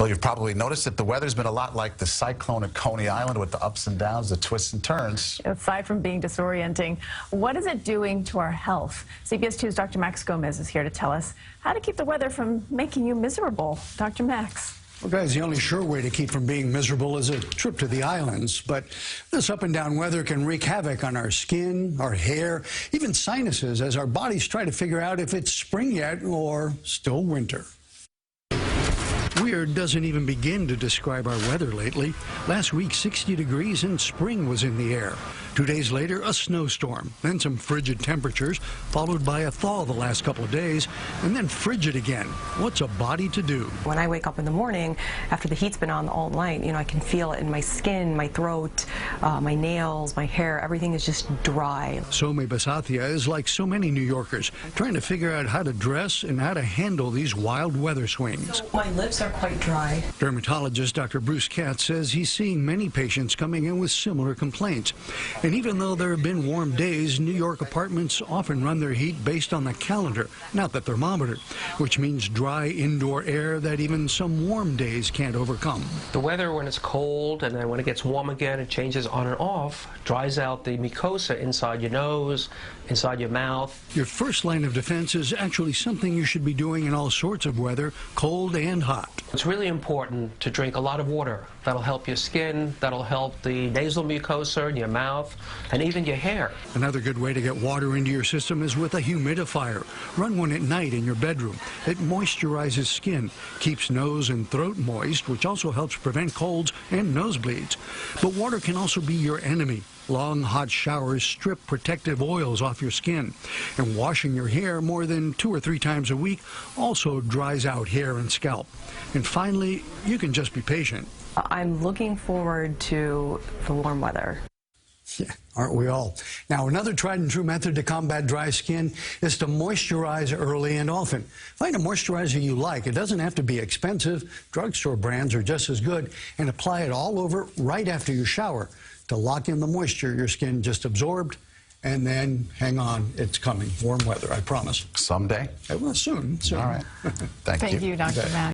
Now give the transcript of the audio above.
Well, you've probably noticed that the weather's been a lot like the cyclone at Coney Island with the ups and downs, the twists and turns. Aside from being disorienting, what is it doing to our health? CBS 2's Dr. Max Gomez is here to tell us how to keep the weather from making you miserable. Dr. Max. Well, guys, the only sure way to keep from being miserable is a trip to the islands. But this up and down weather can wreak havoc on our skin, our hair, even sinuses as our bodies try to figure out if it's spring yet or still winter. Weird doesn't even begin to describe our weather lately. Last week, 60 degrees and spring was in the air. 2 days later, a snowstorm, then some frigid temperatures, followed by a thaw the last couple of days, and then frigid again. What's a body to do? When I wake up in the morning, after the heat's been on all night, I can feel it in my skin, my throat, my nails, my hair. Everything is just dry. Somi Basathia is like so many New Yorkers, trying to figure out how to dress and how to handle these wild weather swings. So my lips are quite dry. Dermatologist Dr. Bruce Katz says he's seeing many patients coming in with similar complaints. And even though there have been warm days, New York apartments often run their heat based on the calendar, not the thermometer, which means dry indoor air that even some warm days can't overcome. The weather, when it's cold and then when it gets warm again, it changes on and off, dries out the mucosa inside your nose, inside your mouth. Your first line of defense is actually something you should be doing in all sorts of weather, cold and hot. It's really important to drink a lot of water. That'll help your skin, that'll help the nasal mucosa in your mouth, and even your hair. Another good way to get water into your system is with a humidifier. Run one at night in your bedroom. It moisturizes skin, keeps nose and throat moist, which also helps prevent colds and nosebleeds. But water can also be your enemy. Long, hot showers strip protective oils off your skin. And washing your hair more than 2 or 3 times a week also dries out hair and scalp. And finally, you can just be patient. I'm looking forward to the warm weather. Yeah, aren't we all? Now, another tried and true method to combat dry skin is to moisturize early and often. Find a moisturizer you like. It doesn't have to be expensive. Drugstore brands are just as good. And apply it all over right after you shower to lock in the moisture your skin just absorbed. And then, hang on, it's coming. Warm weather, I promise. Someday? Well, soon. All right. Thank you. Thank you, Dr. Max.